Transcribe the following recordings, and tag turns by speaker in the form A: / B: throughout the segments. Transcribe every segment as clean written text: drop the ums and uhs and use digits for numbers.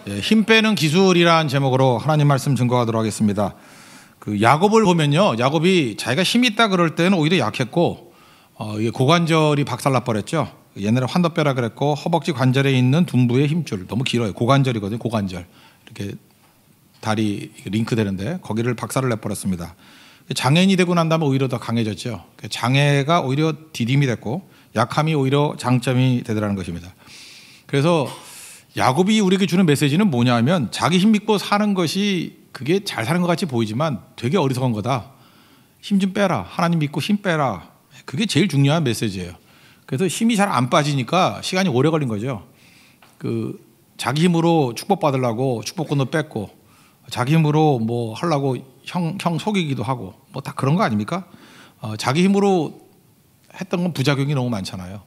A: 힘 빼는 기술이라는 제목으로 하나님 말씀 증거하도록 하겠습니다. 그 야곱을 보면요, 야곱이 자기가 힘이 있다 그럴 때는 오히려 약했고, 이게 고관절이 박살나 버렸죠. 옛날에 환도뼈라 그랬고, 허벅지 관절에 있는 둔부의 힘줄 너무 길어요. 고관절이거든요. 고관절 이렇게 다리 링크 되는데 거기를 박살을 내 버렸습니다. 장애인이 되고 난 다음에 오히려 더 강해졌죠. 장애가 오히려 디딤이 됐고, 약함이 오히려 장점이 되더라는 것입니다. 그래서 야곱이 우리에게 주는 메시지는 뭐냐면, 자기 힘 믿고 사는 것이 그게 잘 사는 것 같이 보이지만 되게 어리석은 거다. 힘 좀 빼라. 하나님 믿고 힘 빼라. 그게 제일 중요한 메시지예요. 그래서 힘이 잘 안 빠지니까 시간이 오래 걸린 거죠. 자기 힘으로 축복 받으려고 축복권도 뺐고, 자기 힘으로 뭐 하려고 형 속이기도 하고, 뭐 다 그런 거 아닙니까? 자기 힘으로 했던 건 부작용이 너무 많잖아요.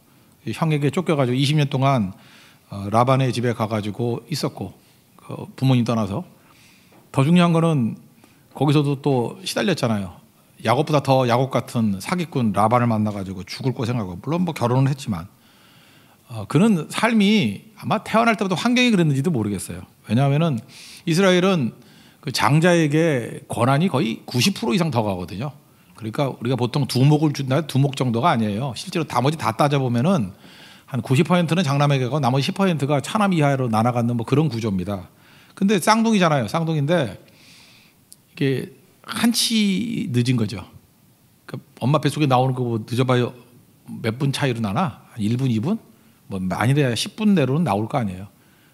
A: 형에게 쫓겨가지고 20년 동안 라반의 집에 가가지고 있었고, 부모님 떠나서. 더 중요한 거는 거기서도 또 시달렸잖아요. 야곱보다 더 야곱 같은 사기꾼 라반을 만나가지고 죽을 고생하고, 물론 뭐 결혼은 했지만, 그는 삶이 아마 태어날 때부터 환경이 그랬는지도 모르겠어요. 왜냐하면은 이스라엘은 그 장자에게 권한이 거의 90% 이상 더 가거든요. 그러니까 우리가 보통 두목을 준다, 두목 정도가 아니에요. 실제로 나머지 다 따져보면은 한 90%는 장남에게 가고 나머지 10%가 차남 이하로 나눠가는 뭐 그런 구조입니다. 근데 쌍둥이잖아요. 쌍둥이인데 이게 한치 늦은 거죠. 그러니까 엄마 뱃속에 나오는 거 뭐 늦어봐요 몇 분 차이로 나나? 1분, 2분? 뭐 아니래야 10분 내로는 나올 거 아니에요.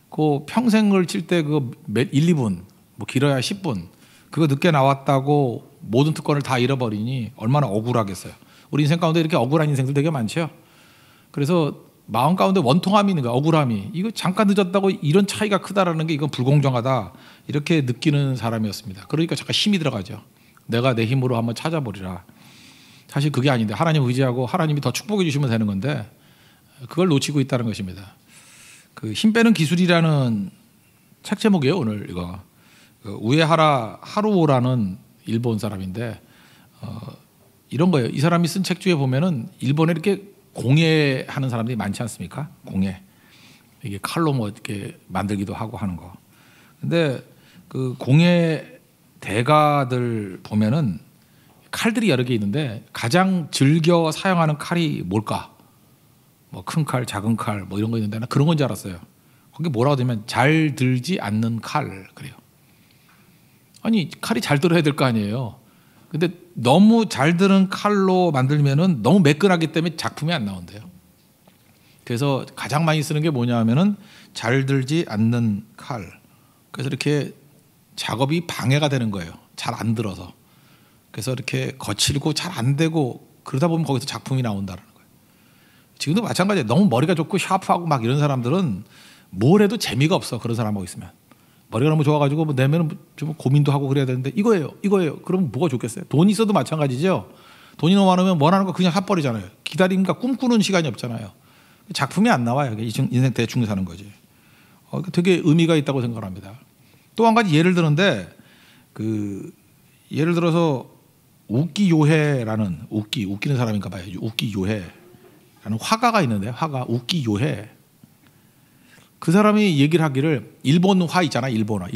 A: 그 평생을 칠 때 그 1, 2분, 뭐 길어야 10분. 그거 늦게 나왔다고 모든 특권을 다 잃어버리니 얼마나 억울하겠어요. 우리 인생 가운데 이렇게 억울한 인생들 되게 많죠. 그래서 마음 가운데 원통함이 있는 거야. 억울함이. 이거 잠깐 늦었다고 이런 차이가 크다라는 게 이건 불공정하다. 이렇게 느끼는 사람이었습니다. 그러니까 잠깐 힘이 들어가죠. 내가 내 힘으로 한번 찾아보리라. 사실 그게 아닌데 하나님 의지하고 하나님이 더 축복해 주시면 되는 건데 그걸 놓치고 있다는 것입니다. 그 힘 빼는 기술이라는 책 제목이에요. 오늘 이거. 우에하라 하루오라는 일본 사람인데 이런 거예요. 이 사람이 쓴 책 중에 보면은 일본에 이렇게 공예하는 사람들이 많지 않습니까? 공예. 이게 칼로 뭐 이렇게 만들기도 하고 하는 거. 근데 그 공예 대가들 보면은 칼들이 여러 개 있는데 가장 즐겨 사용하는 칼이 뭘까? 뭐 큰 칼, 작은 칼, 뭐 이런 거 있는데 나 그런 건 줄 알았어요. 거기 뭐라고 되면 잘 들지 않는 칼 그래요. 아니 칼이 잘 들어야 될 거 아니에요. 근데 너무 잘 드는 칼로 만들면은 너무 매끈하기 때문에 작품이 안 나온대요. 그래서 가장 많이 쓰는 게 뭐냐 하면은 잘 들지 않는 칼. 그래서 이렇게 작업이 방해가 되는 거예요. 잘 안 들어서. 그래서 이렇게 거칠고 잘 안 되고 그러다 보면 거기서 작품이 나온다는 거예요. 지금도 마찬가지예요. 너무 머리가 좋고 샤프하고 막 이런 사람들은 뭘 해도 재미가 없어. 그런 사람하고 있으면. 머리가 너무 좋아가지고 뭐 내면은 좀 고민도 하고 그래야 되는데 이거예요. 그럼 뭐가 좋겠어요? 돈이 있어도 마찬가지죠. 돈이 너무 많으면 원하는 거 그냥 핫버리잖아요. 기다림과 꿈꾸는 시간이 없잖아요. 작품이 안 나와요. 인생 대충 사는 거지. 되게 의미가 있다고 생각합니다. 또 한 가지 예를 드는데 예를 들어서 우키요헤라는 웃기는 사람인가 봐요. 우키요헤라는 화가가 있는데 화가 우키요헤. 그 사람이 얘기를 하기를 일본화 있잖아. 일본화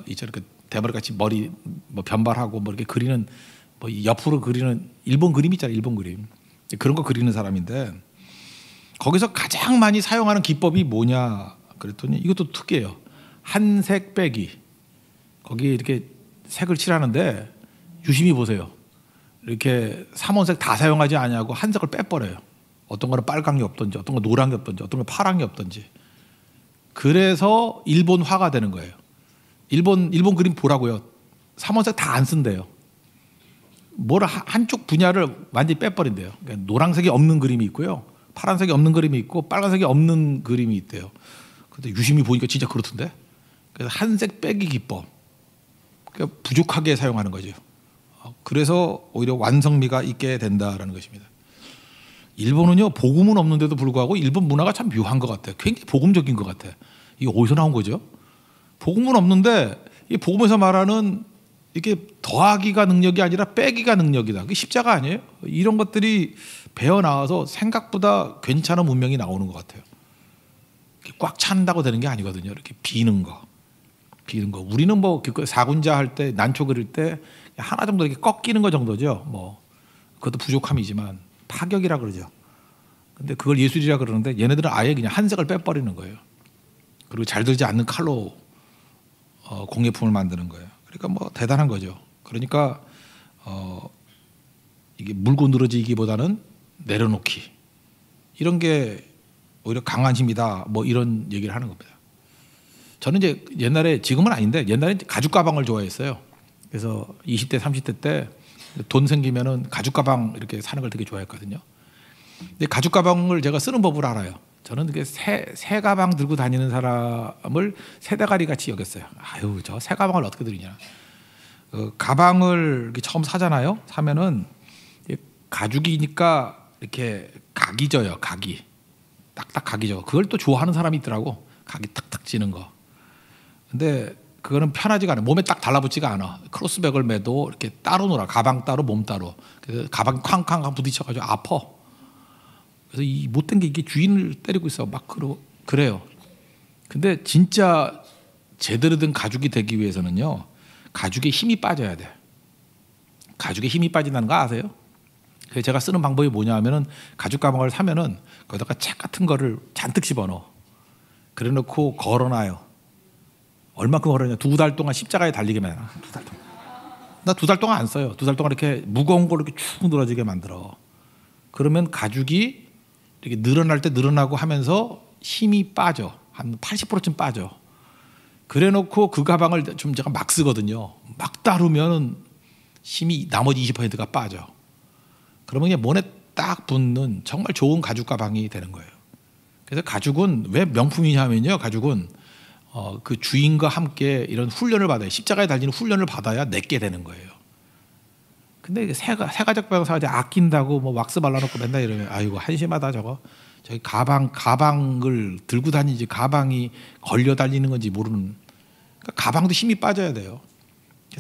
A: 이렇게 대머리같이 머리 뭐 변발하고 뭐 이렇게 그리는 뭐 옆으로 그리는 일본 그림 있잖아. 일본 그림 그런 거 그리는 사람인데 거기서 가장 많이 사용하는 기법이 뭐냐 그랬더니 이것도 특이해요. 한색 빼기. 거기에 이렇게 색을 칠하는데 유심히 보세요. 이렇게 삼원색 다 사용하지 않냐고 한 색을 빼버려요. 어떤 거는 빨간 게 없던지 어떤 거 노란 게 없던지 어떤 거 파란 게 없던지. 그래서 일본 화가 되는 거예요. 일본 그림 보라고요. 삼원색 다 안 쓴대요. 한쪽 분야를 완전히 빼버린대요. 그러니까 노란색이 없는 그림이 있고요. 파란색이 없는 그림이 있고 빨간색이 없는 그림이 있대요. 근데 유심히 보니까 진짜 그렇던데. 그래서 한색 빼기 기법. 그러니까 부족하게 사용하는 거죠. 그래서 오히려 완성미가 있게 된다라는 것입니다. 일본은요 복음은 없는데도 불구하고 일본 문화가 참 묘한 것 같아요. 굉장히 복음적인 것 같아요. 이게 어디서 나온 거죠? 복음은 없는데 이 복음에서 말하는 이게 더하기가 능력이 아니라 빼기가 능력이다. 그게 십자가 아니에요? 이런 것들이 배어 나와서 생각보다 괜찮은 문명이 나오는 것 같아요. 꽉 찬다고 되는 게 아니거든요. 이렇게 비는 거. 꺾이는 거. 우리는 뭐 사군자 할 때 난초 그릴 때 하나 정도 이렇게 꺾이는 거 정도죠. 뭐 그것도 부족함이지만 파격이라 그러죠. 근데 그걸 예술이라 그러는데 얘네들은 아예 그냥 한 색을 빼버리는 거예요. 그리고 잘 들지 않는 칼로 공예품을 만드는 거예요. 그러니까 뭐 대단한 거죠. 그러니까 이게 물고 늘어지기보다는 내려놓기, 이런 게 오히려 강한 힘이다, 뭐 이런 얘기를 하는 겁니다. 저는 이제 옛날에, 지금은 아닌데 옛날에 가죽 가방을 좋아했어요. 그래서 20대 30대 때 돈 생기면은 가죽 가방 이렇게 사는 걸 되게 좋아했거든요. 근데 가죽 가방을 제가 쓰는 법을 알아요. 저는 이게 새 가방 들고 다니는 사람을 새대가리 같이 여겼어요. 아유, 저 새 가방을 어떻게 들이냐. 가방을 이렇게 처음 사잖아요. 사면은 가죽이니까 이렇게 각이 져요. 각이 딱딱 각이 져. 그걸 또 좋아하는 사람이 있더라고. 각이 탁탁 지는 거. 근데 그거는 편하지가 않아. 몸에 딱 달라붙지가 않아. 크로스백을 매도 이렇게 따로 놀아. 가방 따로, 몸 따로. 그래서 가방이 쾅쾅 부딪혀가지고 아파. 그래서 이 못된 게 이게 주인을 때리고 있어. 막 그래요. 근데 진짜 제대로 된 가죽이 되기 위해서는요, 가죽에 힘이 빠져야 돼. 가죽에 힘이 빠진다는 거 아세요? 그래서 제가 쓰는 방법이 뭐냐 하면은, 가죽 가방을 사면은 거기다가 책 같은 거를 잔뜩 집어넣어. 그래 놓고 걸어놔요. 얼마큼 걸어냐? 2달 동안 십자가에 달리게 만들어. 2달 동안. 나 2달 동안 안 써요. 2달 동안 이렇게 무거운 걸로 이렇게 쭉 늘어지게 만들어. 그러면 가죽이 이렇게 늘어날 때 늘어나고 하면서 힘이 빠져. 한 80%쯤 빠져. 그래 놓고 그 가방을 좀 제가 막 쓰거든요. 막 다루면 힘이 나머지 20%가 빠져. 그러면 그냥 몸에 딱 붙는 정말 좋은 가죽 가방이 되는 거예요. 그래서 가죽은 왜 명품이냐면요, 가죽은 그 주인과 함께 이런 훈련을 받아요. 십자가에 달리는 훈련을 받아야 내게 되는 거예요. 근데 새 가죽 가방 사가지고 아낀다고 뭐 왁스 발라놓고 맨날 이러면, 아이고 한심하다 저거. 저기 가방을 들고 다니지 가방이 걸려 달리는 건지 모르는. 그러니까 가방도 힘이 빠져야 돼요.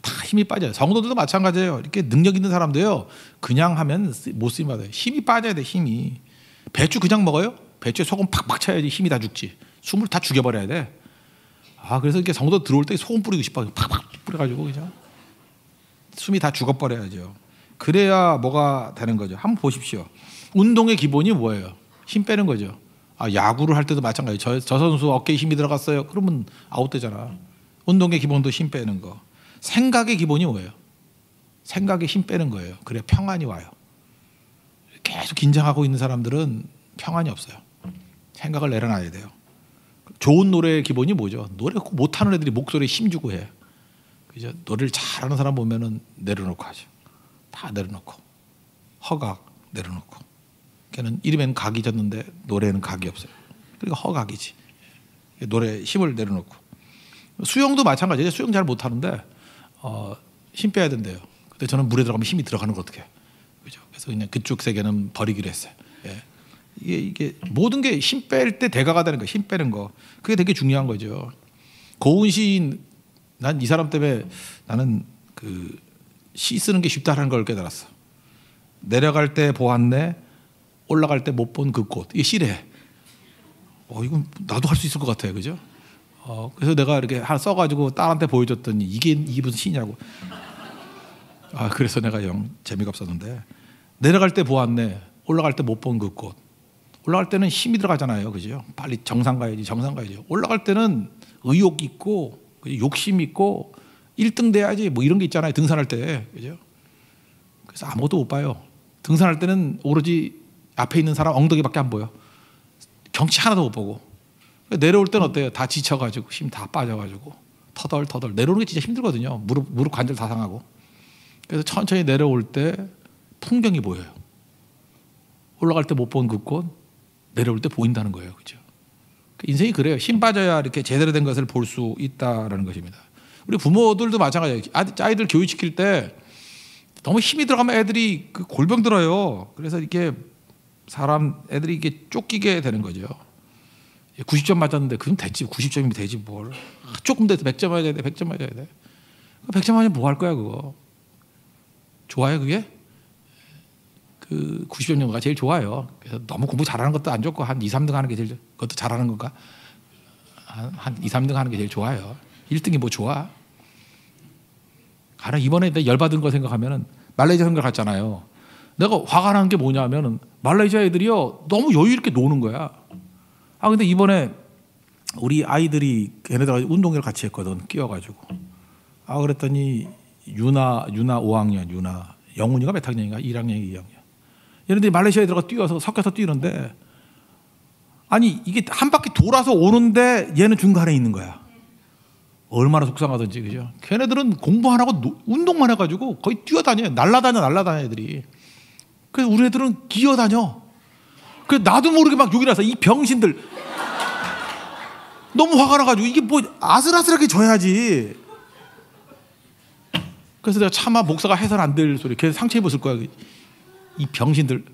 A: 다 힘이 빠져요. 성도들도 마찬가지예요. 이렇게 능력 있는 사람도요, 그냥 하면 못 쓰임 받아요. 힘이 빠져야 돼. 힘이. 배추 그냥 먹어요? 배추에 소금 팍팍 쳐야지 힘이 다 죽지. 숨을 다 죽여버려야 돼. 그래서 이렇게 성도 들어올 때 소금 뿌리고 싶어. 팍팍 뿌려가지고 그냥 숨이 다 죽어버려야죠. 그래야 뭐가 되는 거죠. 한번 보십시오. 운동의 기본이 뭐예요? 힘 빼는 거죠. 야구를 할 때도 마찬가지. 저 선수 어깨에 힘이 들어갔어요. 그러면 아웃되잖아. 운동의 기본도 힘 빼는 거. 생각의 기본이 뭐예요? 생각에 힘 빼는 거예요. 그래야 평안이 와요. 계속 긴장하고 있는 사람들은 평안이 없어요. 생각을 내려놔야 돼요. 좋은 노래의 기본이 뭐죠? 노래 못하는 애들이 목소리에 힘주고 해. 그죠? 노래를 잘하는 사람 보면은 내려놓고 하죠. 다 내려놓고. 허각 내려놓고. 걔는 이름에는 각이 졌는데 노래에는 각이 없어요. 그러니까 허각이지. 노래 힘을 내려놓고. 수영도 마찬가지예요. 수영 잘 못하는데 힘 빼야 된대요. 근데 저는 물에 들어가면 힘이 들어가는 거 어떻게? 그죠? 그래서 그냥 그쪽 세계는 버리기로 했어요. 예. 이게 모든 게 힘 뺄 때 대가가 되는 거, 힘 빼는 거. 그게 되게 중요한 거죠. 고은 시인, 난 이 사람 때문에 나는 그 시 쓰는 게 쉽다라는 걸 깨달았어. 내려갈 때 보았네, 올라갈 때 못 본 그 꽃. 이게 시래. 이건 나도 할 수 있을 것 같아요, 그죠? 그래서 내가 이렇게 하나 써가지고 딸한테 보여줬더니 이게 무슨 시냐고. 그래서 내가 영 재미가 없었는데, 내려갈 때 보았네, 올라갈 때 못 본 그 꽃. 올라갈 때는 힘이 들어가잖아요, 그죠? 빨리 정상 가야지. 올라갈 때는 의욕 있고 욕심 있고 1등 돼야지 뭐 이런 게 있잖아요, 등산할 때, 그죠? 그래서 아무것도 못 봐요. 등산할 때는 오로지 앞에 있는 사람 엉덩이밖에 안 보여. 경치 하나도 못 보고. 내려올 때는 어때요? 다 지쳐가지고 힘 다 빠져가지고 터덜터덜 내려오는 게 진짜 힘들거든요. 무릎 관절 다 상하고. 그래서 천천히 내려올 때 풍경이 보여요. 올라갈 때 못 본 그 꽃, 내려올 때 보인다는 거예요, 그죠? 인생이 그래요. 힘 빠져야 이렇게 제대로 된 것을 볼 수 있다라는 것입니다. 우리 부모들도 마찬가지예요. 아이들 교육시킬 때 너무 힘이 들어가면 애들이 그 골병 들어요. 그래서 이렇게 애들이 이게 쫓기게 되는 거죠. 90점 맞았는데 그럼 됐지. 90점이면 되지 뭘. 조금 돼서 100점 맞아야 돼. 100점 맞아야 돼. 100점 맞으면 뭐 할 거야 그거. 좋아요 그게? 그 90점 정도가 제일 좋아요. 그래서 너무 공부 잘하는 것도 안 좋고 한 2, 3등 하는 게 제일, 그것도 잘하는 건가? 한 2, 3등 하는 게 제일 좋아요. 1등이 뭐 좋아? 가령 이번에 내가 열받은 거 생각하면은 말레이시아 선거 갔잖아요. 내가 화가 나는 게 뭐냐면은 말레이시아 애들이요 너무 여유 있게 노는 거야. 근데 이번에 우리 아이들이 걔네들 운동회를 같이 했거든. 끼워가지고. 그랬더니 유나 5학년 유나 영훈이가 몇 학년인가? 1학년 2학년. 얘네들이 말레이시아 애들과 뛰어서 섞여서 뛰는데 아니 이게 한 바퀴 돌아서 오는데 얘는 중간에 있는 거야. 얼마나 속상하든지 그죠? 걔네들은 공부 안 하고 운동만 해가지고 거의 뛰어다녀요. 날라다녀 애들이. 그래서 우리 애들은 기어다녀. 그래서 나도 모르게 막 욕이 나서 이 병신들 너무 화가 나가지고 이게 뭐 아슬아슬하게 져야지. 그래서 내가 차마 목사가 해서는 안 될 소리. 걔 상처 입었을 거야. 이 병신들.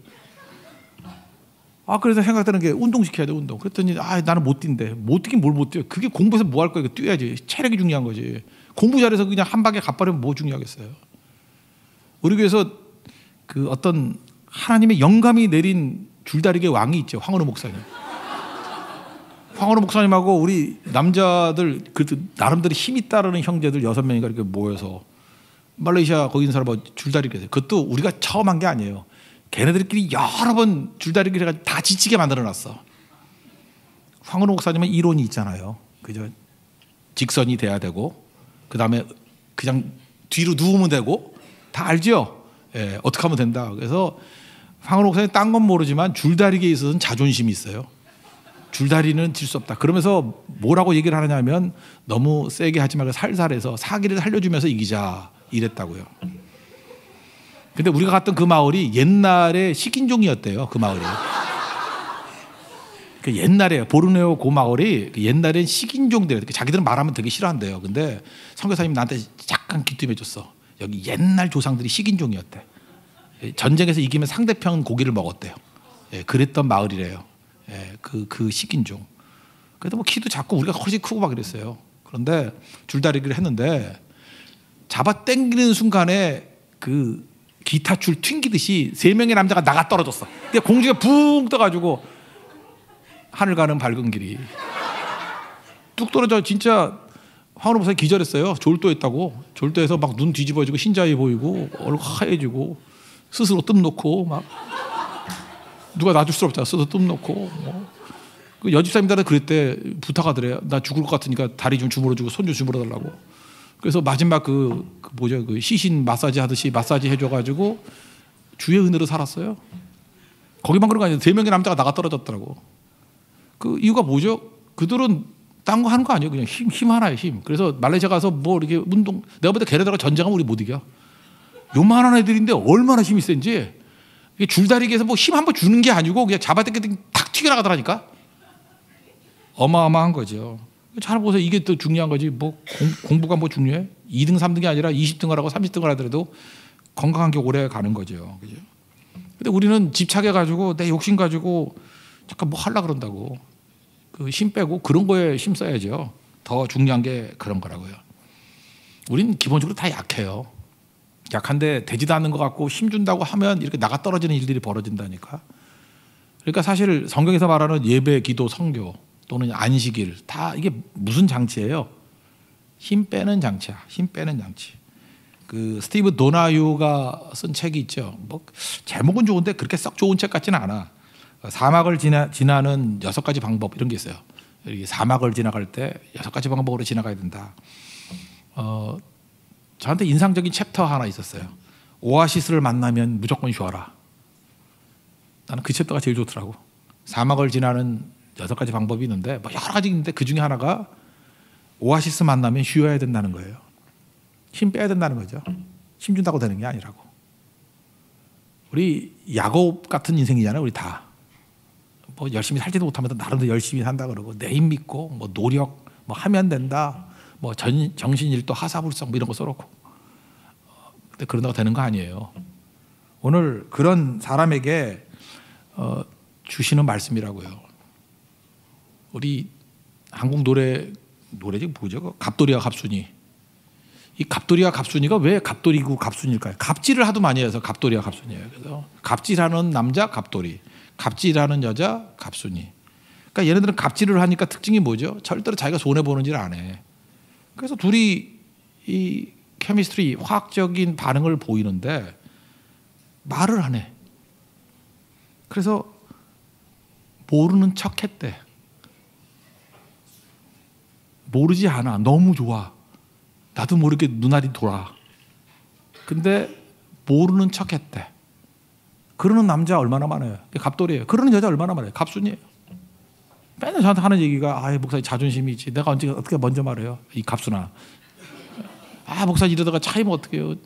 A: 그래서 생각되는 게 운동시켜야 돼 운동. 그랬더니 나는 못 뛴대. 못 뛰긴 뭘 못 뛰어. 그게 공부해서 뭐 할 거야. 이거 뛰어야지. 체력이 중요한 거지. 공부 잘해서 그냥 한 방에 갚아내면 뭐 중요하겠어요. 우리 교회에서 그 어떤 하나님의 영감이 내린 줄다리기의 왕이 있죠. 황원우 목사님. 황원우 목사님하고 우리 남자들 그 나름대로 힘 있다라는 형제들 6명이가 이렇게 모여서 말레이시아 거기 있는 사람하고 줄다리기 했어요. 그것도 우리가 처음 한 게 아니에요. 걔네들끼리 여러 번 줄다리기를 해가지고 다 지치게 만들어놨어. 황은호 목사님은 이론이 있잖아요. 그죠? 직선이 돼야 되고, 그 다음에 그냥 뒤로 누우면 되고, 다 알죠? 예, 어떻게 하면 된다. 그래서 황은호 목사님 딴 건 모르지만 줄다리기에 있어서는 자존심이 있어요. 줄다리는 질 수 없다. 그러면서 뭐라고 얘기를 하느냐면 너무 세게 하지 말고 살살해서 사기를 살려주면서 이기자 이랬다고요. 근데 우리가 갔던 그 마을이 옛날에 식인종이었대요. 그 마을이. 그 옛날에 보르네오 그 마을이 옛날엔 식인종들 자기들은 말하면 되게 싫어한대요. 근데 선교사님 나한테 잠깐 귀띔해줬어. 여기 옛날 조상들이 식인종이었대. 전쟁에서 이기면 상대편 고기를 먹었대요. 예, 그랬던 마을이래요. 예, 그 식인종. 그래도 뭐 키도 작고 우리가 훨씬 크고 막 그랬어요. 그런데 줄다리기를 했는데 잡아 당기는 순간에 그 기타줄 튕기듯이 3명의 남자가 나가 떨어졌어. 공중에 붕 떠가지고 하늘 가는 밝은 길이 뚝 떨어져. 진짜 황원우 목사님 기절했어요. 졸도했다고. 졸도해서 막 눈 뒤집어지고 흰자위 보이고 얼굴 하얘지고 스스로 뜸 놓고 막 누가 놔줄 수 없잖아. 스스로 뜸 놓고 뭐. 그 여집사님들한테 그랬대. 부탁하더래요. 나 죽을 것 같으니까 다리 좀 주물러주고 손 좀 주물러달라고. 그래서 마지막 그 시신 마사지 하듯이 마사지 해줘가지고 주의 은혜로 살았어요. 거기만 그런 거 아니에요. 3명의 남자가 나가 떨어졌더라고. 그 이유가 뭐죠? 그들은 딴 거 하는 거 아니에요. 그냥 힘 하나예요. 힘. 그래서 말레이시아 가서 뭐 이렇게 운동, 내가 볼 때 걔네들하고 전쟁하면 우리 못 이겨. 요만한 애들인데 얼마나 힘이 센지. 줄다리기에서 뭐 힘 한번 주는 게 아니고 그냥 잡아당기더니 탁 튀겨나가더라니까. 어마어마한 거죠. 잘 보세요. 이게 또 중요한 거지. 뭐 공부가 뭐 중요해? 2등, 3등이 아니라 20등을 하고 30등을 하더라도 건강한 게 오래 가는 거죠. 그죠? 근데 우리는 집착해 가지고 내 욕심 가지고 잠깐 뭐 하려고 그런다고. 그 힘 빼고 그런 거에 힘 써야죠. 더 중요한 게 그런 거라고요. 우린 기본적으로 다 약해요. 약한데 되지도 않는 것 같고 힘 준다고 하면 이렇게 나가 떨어지는 일들이 벌어진다니까. 그러니까 사실 성경에서 말하는 예배, 기도, 선교 또는 안식일 다 이게 무슨 장치예요? 힘 빼는 장치야. 힘 빼는 장치. 그 스티브 도나유가 쓴 책이 있죠. 뭐 제목은 좋은데 그렇게 썩 좋은 책 같지는 않아. 사막을 지나는 6가지 방법 이런 게 있어요. 사막을 지나갈 때 6가지 방법으로 지나가야 된다. 저한테 인상적인 챕터 하나 있었어요. 오아시스를 만나면 무조건 쉬어라. 나는 그 챕터가 제일 좋더라고. 사막을 지나는 6가지 방법이 있는데 뭐 여러 가지 있는데 그 중에 하나가 오아시스 만나면 쉬어야 된다는 거예요. 힘 빼야 된다는 거죠. 힘 준다고 되는 게 아니라고. 우리 야곱 같은 인생이잖아요. 우리 다. 뭐 열심히 살지도 못하면서 나름대로 열심히 산다 그러고 내 힘 믿고 뭐 노력 뭐 하면 된다. 뭐 정신일도 하사불성 뭐 이런 거 써놓고. 근데 그런다고 되는 거 아니에요. 오늘 그런 사람에게 주시는 말씀이라고요. 우리 한국 노래지 뭐죠? 갑돌이와 갑순이. 이 갑돌이와 갑순이가 왜 갑돌이고 갑순일까요? 갑질을 하도 많이 해서 갑돌이와 갑순이에요. 그래서 갑질하는 남자 갑돌이, 갑질하는 여자 갑순이. 그러니까 얘네들은 갑질을 하니까 특징이 뭐죠? 절대로 자기가 손해 보는 일 안 해. 그래서 둘이 이 케미스트리, 화학적인 반응을 보이는데 말을 안 해. 그래서 모르는 척 했대. 모르지 않아. 너무 좋아. 나도 모르게 눈알이 돌아. 근데 모르는 척 했대. 그러는 남자 얼마나 많아요. 갑돌이에요. 그러는 여자 얼마나 많아요. 갑순이에요. 맨날 저한테 하는 얘기가 목사님 자존심이 있지. 내가 언제 어떻게 먼저 말해요. 이 갑순아. 목사님 이러다가 차이면 어떡해요.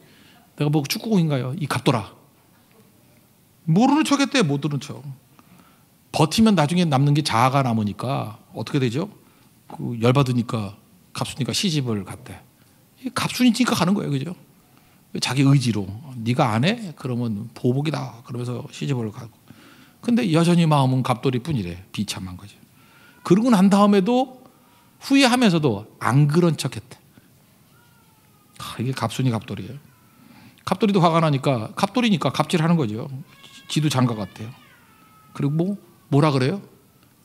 A: 내가 뭐 축구공인가요. 이 갑돌아. 모르는 척 했대. 못 들은 척. 버티면 나중에 남는 게 자아가 남으니까 어떻게 되죠? 그 열받으니까 갑순이가 시집을 갔대. 갑순이니까 가는 거예요. 그죠? 자기 의지로. 네가 안 해? 그러면 보복이다. 그러면서 시집을 가고. 근데 여전히 마음은 갑돌이 뿐이래. 비참한 거죠. 그러고 난 다음에도 후회하면서도 안 그런 척 했대. 이게 갑순이 갑돌이에요. 갑돌이도 화가 나니까 갑돌이니까 갑질하는 거죠. 지도 장가 같대요. 그리고 뭐라 그래요?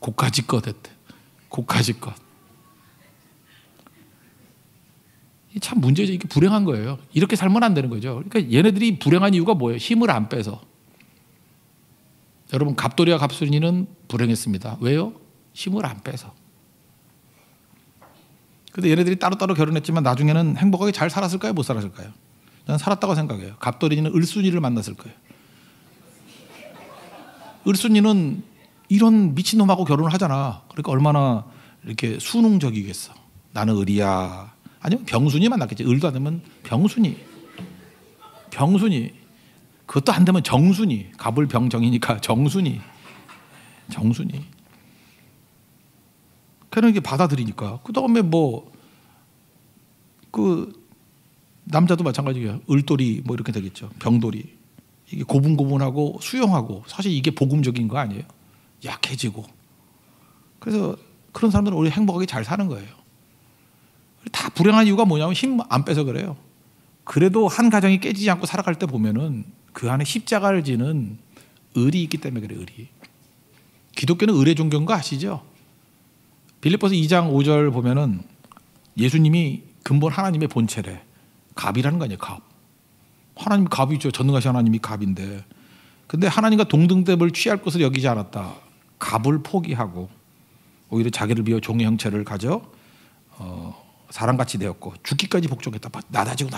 A: 고까지껏 했대. 고까지껏. 참 문제죠. 이게 불행한 거예요. 이렇게 살면 안 되는 거죠. 그러니까 얘네들이 불행한 이유가 뭐예요? 힘을 안 빼서. 여러분 갑돌이와 갑순이는 불행했습니다. 왜요? 힘을 안 빼서. 근데 얘네들이 따로따로 결혼했지만 나중에는 행복하게 잘 살았을까요? 못 살았을까요? 저는 살았다고 생각해요. 갑돌이는 을순이를 만났을 거예요. 을순이는 이런 미친놈하고 결혼을 하잖아. 그러니까 얼마나 이렇게 순응적이겠어. 나는 을이야. 아니면 병순이 만났겠지. 을도 안 되면 병순이. 병순이. 그것도 안 되면 정순이. 갑을병정이니까 정순이. 정순이. 그냥 이게 받아들이니까. 그 다음에 남자도 마찬가지예요. 을돌이 이렇게 되겠죠. 병돌이. 이게 고분고분하고 수용하고 사실 이게 복음적인 거 아니에요? 약해지고. 그래서 그런 사람들은 오히려 행복하게 잘 사는 거예요. 다 불행한 이유가 뭐냐면 힘 안 빼서 그래요. 그래도 한 가정이 깨지지 않고 살아갈 때 보면은 그 안에 십자가를 지는 을이 있기 때문에 그래요. 을이. 기독교는 을의 종교인 거 아시죠? 빌립보서 2장 5절 보면은 예수님이 근본 하나님의 본체래. 갑이라는 거 아니에요. 갑. 하나님이 갑이죠. 전능하신 하나님이 갑인데. 근데 하나님과 동등됨을 취할 것을 여기지 않았다. 갑을 포기하고 오히려 자기를 비워 종의 형체를 가져 사람같이 되었고 죽기까지 복종했다. 낮아지고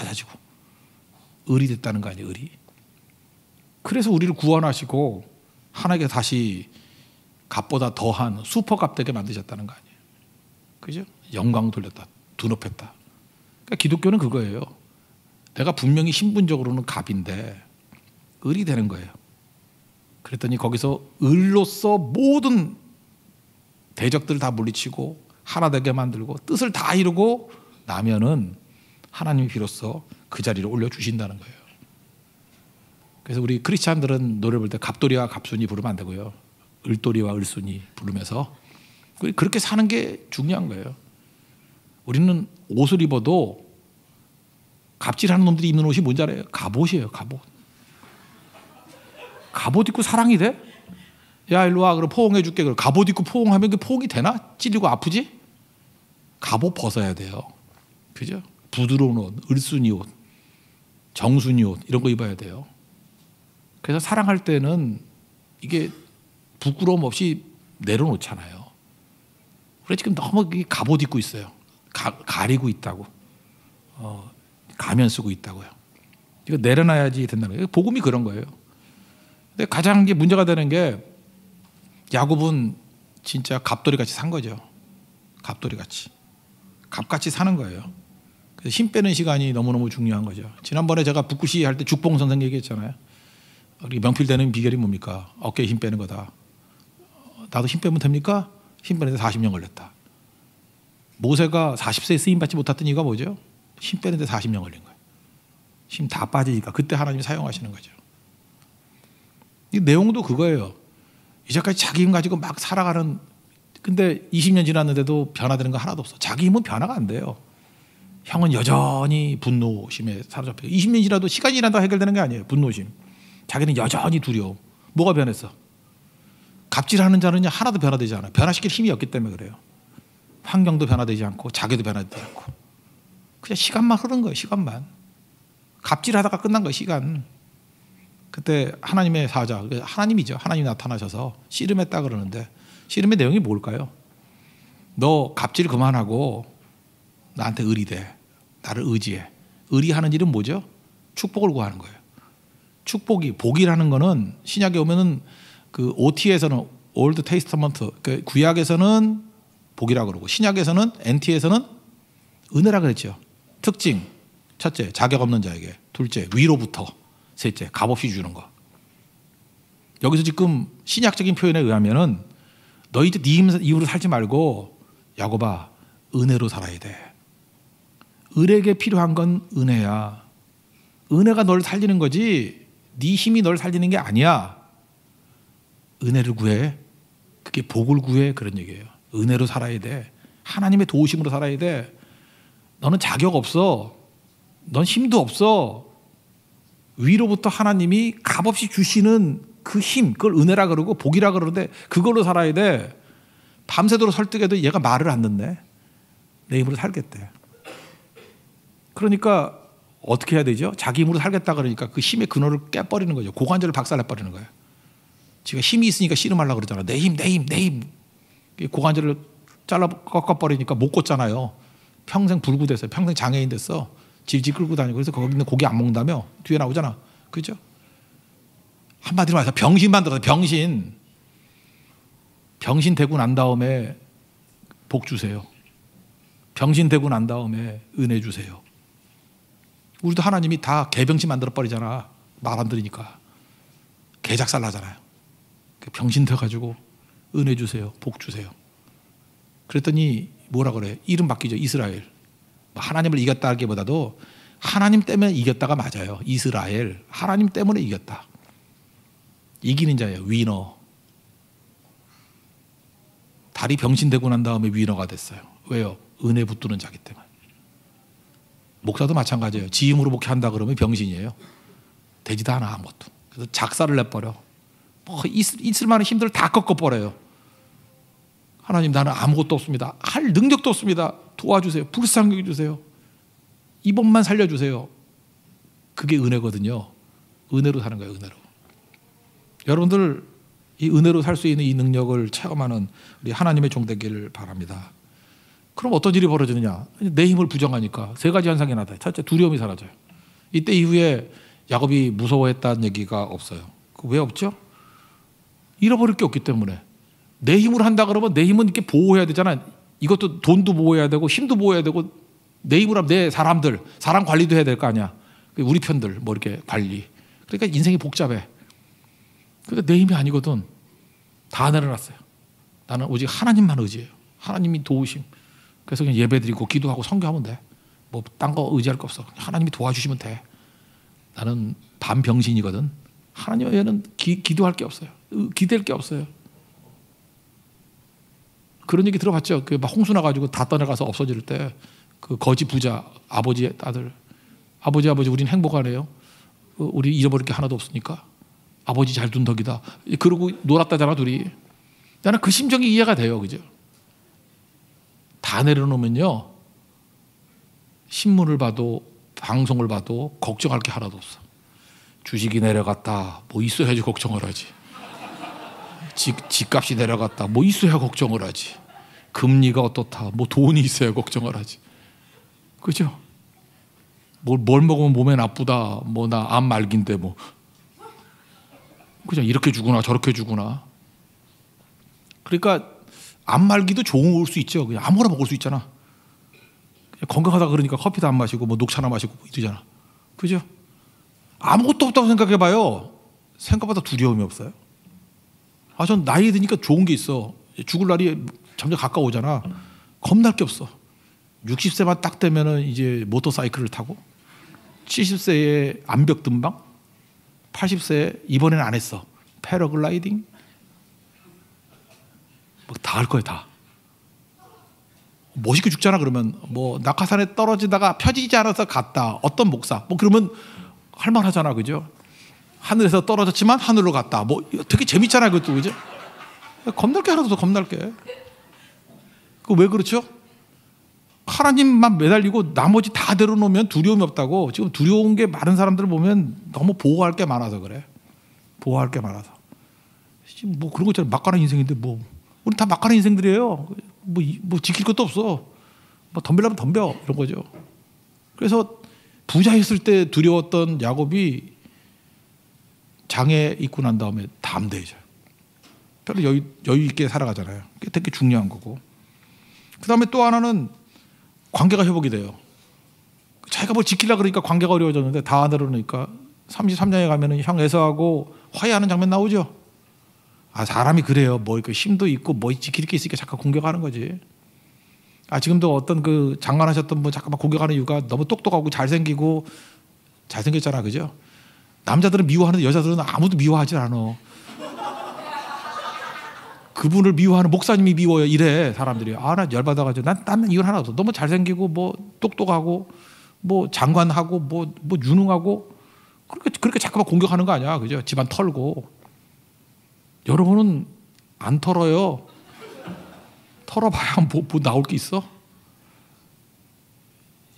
A: 을이 됐다는 거 아니에요. 을이. 그래서 우리를 구원하시고 하나님께 다시 갑보다 더한 슈퍼갑 되게 만드셨다는 거 아니에요. 그죠? 영광 돌렸다. 두높였다. 그러니까 기독교는 그거예요. 내가 분명히 신분적으로는 갑인데 을이 되는 거예요. 그랬더니 거기서 을로서 모든 대적들을 다 물리치고 하나 되게 만들고 뜻을 다 이루고 나면은 하나님이 비로소 그 자리를 올려주신다는 거예요. 그래서 우리 크리스찬들은 노래 부를 때 갑돌이와 갑순이 부르면 안 되고요. 을돌이와 을순이 부르면서 그렇게 사는 게 중요한 거예요. 우리는 옷을 입어도 갑질하는 놈들이 입는 옷이 뭔지 알아요? 갑옷이에요. 갑옷. 갑옷 입고 사랑이 돼? 야 일로 와. 그럼 포옹해 줄게. 그럼 갑옷 입고 포옹하면 그 포옹이 되나? 찔리고 아프지? 갑옷 벗어야 돼요. 그죠? 부드러운 옷, 을순이 옷, 정순이 옷 이런 거 입어야 돼요. 그래서 사랑할 때는 이게 부끄러움 없이 내려놓잖아요. 우리 지금 너무 갑옷 입고 있어요. 가리고 있다고. 가면 쓰고 있다고요. 이거 내려놔야지 된다는 거예요. 복음이 그런 거예요. 근데 가장 문제가 되는 게 야곱은 진짜 갑돌이 같이 산 거죠. 갑돌이 같이. 갑같이 사는 거예요. 그래서 힘 빼는 시간이 너무너무 중요한 거죠. 지난번에 제가 북구시 할 때 죽봉 선생 얘기했잖아요. 우리 명필되는 비결이 뭡니까? 어깨에 힘 빼는 거다. 나도 힘 빼면 됩니까? 힘 빼는데 40년 걸렸다. 모세가 40세에 쓰임받지 못했던 이유가 뭐죠? 힘 빼는데 40년 걸린 거예요. 힘 다 빠지니까 그때 하나님이 사용하시는 거죠. 이 내용도 그거예요. 이제까지 자기 힘 가지고 막 살아가는, 근데 20년 지났는데도 변화되는 거 하나도 없어. 자기 힘은 변화가 안 돼요. 형은 여전히 분노심에 사로잡혀요. 20년 지나도 시간이 지난다고 해결되는 게 아니에요. 분노심. 자기는 여전히 두려워. 뭐가 변했어? 갑질하는 자는 하나도 변화되지 않아요. 변화시킬 힘이 없기 때문에 그래요. 환경도 변화되지 않고 자기도 변화되지 않고. 그냥 시간만 흐른 거예요. 시간만. 갑질하다가 끝난 거예요. 시간. 그때 하나님의 사자, 하나님이죠. 하나님이 나타나셔서 씨름했다 그러는데 씨름의 내용이 뭘까요? 너 갑질 그만하고 나한테 의리돼. 나를 의지해. 의리하는 일은 뭐죠? 축복을 구하는 거예요. 축복이, 복이라는 거는 신약에 오면은 그 OT에서는 올드 테스터먼트, 그 구약에서는 복이라고 그러고 신약에서는 NT에서는 은혜라 그랬죠. 특징, 첫째, 자격 없는 자에게. 둘째, 위로부터. 셋째, 값없이 주는 거. 여기서 지금 신약적인 표현에 의하면은 너 이제 네 이유로 살지 말고 야곱아, 은혜로 살아야 돼. 을에게 필요한 건 은혜야. 은혜가 널 살리는 거지 네 힘이 널 살리는 게 아니야. 은혜를 구해. 그게 복을 구해. 그런 얘기예요. 은혜로 살아야 돼. 하나님의 도우심으로 살아야 돼. 너는 자격 없어. 넌 힘도 없어. 위로부터 하나님이 값없이 주시는 그 힘, 그걸 은혜라 그러고 복이라 그러는데 그걸로 살아야 돼. 밤새도록 설득해도 얘가 말을 안 듣네. 내 힘으로 살겠대. 그러니까 어떻게 해야 되죠? 자기 힘으로 살겠다 그러니까 그 힘의 근원을 깨버리는 거죠. 고관절을 박살내버리는 거예요. 지가 힘이 있으니까 씨름하려고 그러잖아. 내 힘, 내 힘, 내 힘. 고관절을 꺾어버리니까 못 걷잖아요. 평생 불구됐어요. 평생 장애인 됐어. 질질 끌고 다니고. 그래서 거기 있는 고기 안 먹는다며 뒤에 나오잖아. 그죠? 한마디로 말해서 병신 만들어서 병신. 병신 되고 난 다음에 복 주세요. 병신 되고 난 다음에 은혜 주세요. 우리도 하나님이 다 개병신 만들어 버리잖아. 말 안 들으니까. 개작살 나잖아요. 병신 돼가지고 은혜 주세요. 복 주세요. 그랬더니 뭐라 그래? 이름 바뀌죠. 이스라엘. 하나님을 이겼다 하기보다도 하나님 때문에 이겼다가 맞아요. 이스라엘. 하나님 때문에 이겼다. 이기는 자예요. 위너. 다리 병신되고 난 다음에 위너가 됐어요. 왜요? 은혜 붙드는 자기 때문에. 목사도 마찬가지예요. 지 힘으로 목회한다 그러면 병신이에요. 되지도 않아 아무것도. 그래서 작사를 내버려. 있을 만한 힘들을 다 꺾어버려요. 하나님 나는 아무것도 없습니다. 할 능력도 없습니다. 도와주세요. 불쌍히 해주세요. 이번만 살려주세요. 그게 은혜거든요. 은혜로 사는 거예요. 은혜로. 여러분들 이 은혜로 살 수 있는 이 능력을 체험하는 우리 하나님의 종 되기를 바랍니다. 그럼 어떤 일이 벌어지느냐? 내 힘을 부정하니까 세 가지 현상이 나타나요. 첫째, 두려움이 사라져요. 이때 이후에 야곱이 무서워했다는 얘기가 없어요. 왜 없죠? 잃어버릴 게 없기 때문에. 내 힘으로 한다 그러면 내 힘은 이렇게 보호해야 되잖아. 이것도 돈도 보호해야 되고 힘도 보호해야 되고 내 힘으로 하면 내 사람들, 사람 관리도 해야 될 거 아니야. 우리 편들 뭐 이렇게 관리. 그러니까 인생이 복잡해. 그러니까 내 힘이 아니거든. 다 내려놨어요. 나는 오직 하나님만 의지해요. 하나님이 도우심. 그래서 그냥 예배드리고 기도하고 선교하면 돼. 뭐 딴 거 의지할 거 없어. 하나님이 도와주시면 돼. 나는 반병신이거든. 하나님 외에는 기도할 게 없어요. 기댈 게 없어요. 그런 얘기 들어봤죠? 그 막 홍수 나가지고 다 떠나가서 없어질 때 그 거지 부자 아버지의 아들, 아버지 우리는 행복하네요. 우리 잃어버릴 게 하나도 없으니까 아버지 잘 둔 덕이다. 그러고 놀았다잖아 둘이. 나는 그 심정이 이해가 돼요, 그죠? 다 내려놓으면요 신문을 봐도 방송을 봐도 걱정할 게 하나도 없어. 주식이 내려갔다. 뭐 있어야지 걱정을 하지. 집값이 내려갔다. 뭐 있어야 걱정을 하지. 금리가 어떻다. 뭐 돈이 있어야 걱정을 하지. 그죠? 뭘 먹으면 몸에 나쁘다. 뭐 나 암 말기인데 뭐. 그죠? 이렇게 주구나 저렇게 주구나. 그러니까 암 말기도 좋을 수 있죠. 그냥 아무거나 먹을 수 있잖아. 건강하다 그러니까 커피도 안 마시고 뭐 녹차나 마시고 이러잖아. 그죠? 아무것도 없다고 생각해봐요. 생각보다 두려움이 없어요. 전 나이 드니까 좋은 게 있어. 죽을 날이 점점 가까워오잖아. 겁날 게 없어. 60세만 딱 되면은 이제 모터사이클을 타고 70세에 암벽 등반 80세에 이번에는 안 했어. 패러글라이딩 뭐 다 할 거야 다. 멋있게 죽잖아. 그러면 뭐 낙하산에 떨어지다가 펴지지 않아서 갔다. 어떤 목사 뭐 그러면 할만하잖아. 그죠? 하늘에서 떨어졌지만 하늘로 갔다. 뭐 되게 재밌잖아요. 그것도. 그죠? 겁날 게 하나도 더 겁날 게. 그 왜 그렇죠? 하나님만 매달리고 나머지 다 내려놓으면 두려움이 없다고. 지금 두려운 게 많은 사람들을 보면 너무 보호할 게 많아서 그래. 보호할 게 많아서. 뭐 그런 거 있잖아요. 막가는 인생인데 뭐. 우리 다 막가는 인생들이에요. 뭐 지킬 것도 없어. 뭐 덤비려면 덤벼. 이런 거죠. 그래서 부자였을 때 두려웠던 야곱이 장에 있고 난 다음에 담대해져요. 별로 여유 있게 살아가잖아요. 그게 되게 중요한 거고. 그 다음에 또 하나는 관계가 회복이 돼요. 자기가 뭘 지키려고 그러니까 관계가 어려워졌는데 다 내려놓으니까 33장에 가면은 형 에서하고 화해하는 장면 나오죠. 아, 사람이 그래요. 뭐 힘도 있고 뭐 지킬 게 있으니까 잠깐 공격하는 거지. 아, 지금도 어떤 그 장관하셨던 분 잠깐만 공격하는 이유가 너무 똑똑하고 잘생겼잖아. 그죠? 남자들은 미워하는데 여자들은 아무도 미워하지 않아. 그분을 미워하는 목사님이 미워요. 이래 사람들이. 아, 나 열받아가지고 난 이건 하나 없어. 너무 잘생기고 뭐 똑똑하고 뭐 장관하고 뭐 유능하고 그렇게 잠깐만 공격하는 거 아니야. 그죠? 집안 털고. 여러분은 안 털어요. 털어봐야 뭐 나올 게 있어?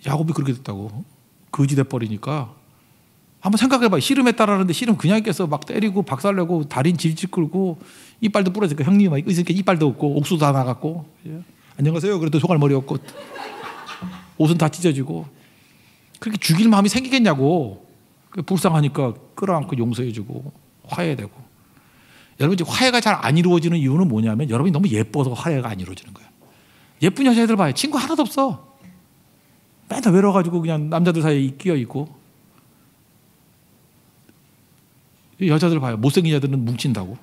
A: 야곱이 그렇게 됐다고. 거지 돼버리니까. 한번 생각해봐. 씨름에 따라하는데 씨름 그냥 있겠어. 막 때리고 박살내고 다리는 질질 끌고 이빨도 부러지니까 형님 있으니까 이빨도 없고 옥수도 다 나갔고. 안녕하세요. 그래도 소갈머리 없고 옷은 다 찢어지고. 그렇게 죽일 마음이 생기겠냐고. 불쌍하니까 끌어안고 용서해주고 화해되고. 여러분 이제 화해가 잘 안 이루어지는 이유는 뭐냐면 여러분이 너무 예뻐서 화해가 안 이루어지는 거예요. 예쁜 여자애들 봐요. 친구 하나도 없어. 맨날 외로워가지고 그냥 남자들 사이에 끼어 있고. 여자들 봐요. 못생긴 여자들은 뭉친다고.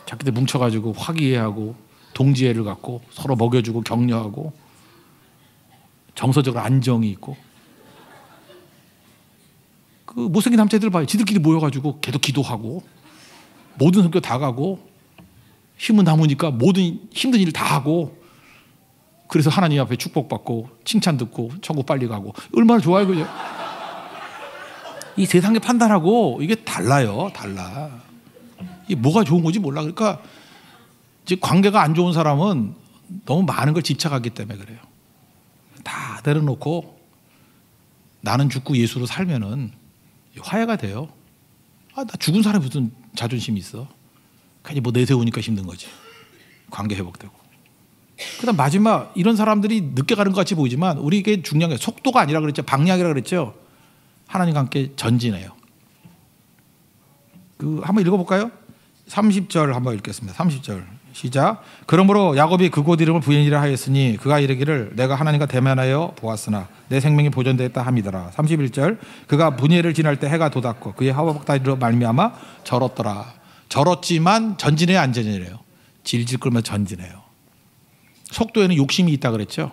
A: 자기들 뭉쳐가지고 화기애애하고 동지애를 갖고 서로 먹여주고 격려하고 정서적으로 안정이 있고. 그 못생긴 남자애들 봐요. 지들끼리 모여가지고 계속 기도하고 모든 성교 다 가고 힘은 남으니까 모든 힘든 일 다 하고 그래서 하나님 앞에 축복받고 칭찬 듣고 천국 빨리 가고 얼마나 좋아요. 그죠? 이 세상의 판단하고 이게 달라요. 달라. 이게 뭐가 좋은 건지 몰라. 그러니까 이제 관계가 안 좋은 사람은 너무 많은 걸 집착하기 때문에 그래요. 다 내려놓고 나는 죽고 예수로 살면은 화해가 돼요. 아, 나 죽은 사람이 무슨 자존심이 있어. 괜히 뭐 내세우니까 힘든 거지. 관계 회복되고. 그다음 마지막 이런 사람들이 늦게 가는 것 같이 보이지만 우리에게 중요한 게 속도가 아니라 그랬죠. 방향이라 그랬죠. 하나님과 함께 전진해요. 그 한번 읽어볼까요? 30절 한번 읽겠습니다. 30절 시작. 그러므로 야곱이 그곳 이름을 부인이라 하였으니 그가 이르기를 내가 하나님과 대면하여 보았으나 내 생명이 보존되었다 함이더라. 31절 그가 분예를 지날 때 해가 돋았고 그의 하와박다리로 말미암아 절었더라. 절었지만 전진해야 안 전진해요. 질질 끌면서 전진해요. 속도에는 욕심이 있다 그랬죠.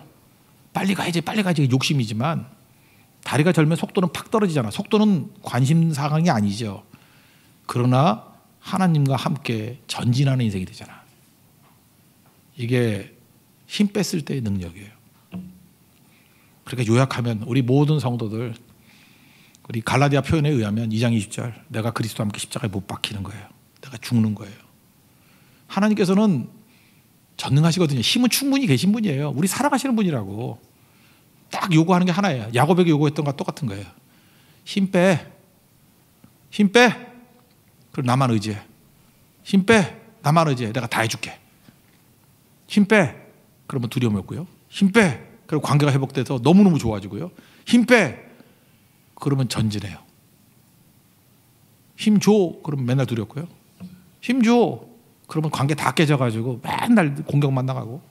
A: 빨리 가야지 욕심이지만 다리가 절면 속도는 팍 떨어지잖아. 속도는 관심사항이 아니죠. 그러나 하나님과 함께 전진하는 인생이 되잖아. 이게 힘 뺐을 때의 능력이에요. 그러니까 요약하면 우리 모든 성도들 우리 갈라디아 표현에 의하면 2장 20절 내가 그리스도와 함께 십자가에 못 박히는 거예요. 내가 죽는 거예요. 하나님께서는 전능하시거든요. 힘은 충분히 계신 분이에요. 우리 살아가시는 분이라고. 딱 요구하는 게 하나예요. 야곱에게 요구했던 것과 똑같은 거예요. 힘 빼. 힘 빼. 그럼 나만 의지해. 힘 빼. 나만 의지해. 내가 다 해줄게. 힘 빼. 그러면 두려움이 없고요. 힘 빼. 그리고 관계가 회복돼서 너무너무 좋아지고요. 힘 빼. 그러면 전진해요. 힘 줘. 그러면 맨날 두렵고요. 힘 줘. 그러면 관계 다 깨져가지고 맨날 공격만 나가고.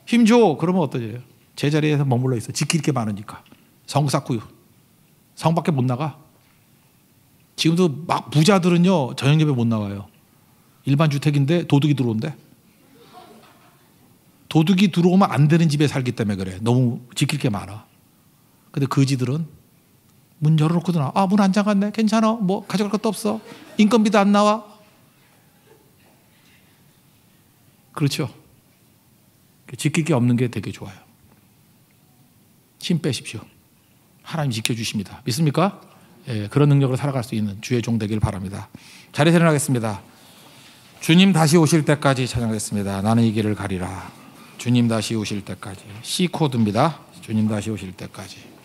A: 힘 줘. 그러면 어떠세요? 제자리에서 머물러 있어. 지킬 게 많으니까. 성 쌓고 성밖에 못 나가. 지금도 막 부자들은요 저녁 예배 못 나와요. 일반 주택인데 도둑이 들어온대. 도둑이 들어오면 안 되는 집에 살기 때문에 그래. 너무 지킬 게 많아. 근데 거지들은 문 열어놓고 들어와. 아, 문 안 잠갔네. 괜찮아. 뭐 가져갈 것도 없어. 인건비도 안 나와. 그렇죠. 지킬 게 없는 게 되게 좋아요. 힘 빼십시오. 하나님 지켜주십니다. 믿습니까? 예, 그런 능력으로 살아갈 수 있는 주의 종 되길 바랍니다. 자리에 일어나겠습니다. 주님 다시 오실 때까지 찬양하겠습니다. 나는 이 길을 가리라. 주님 다시 오실 때까지. C 코드입니다. 주님 다시 오실 때까지.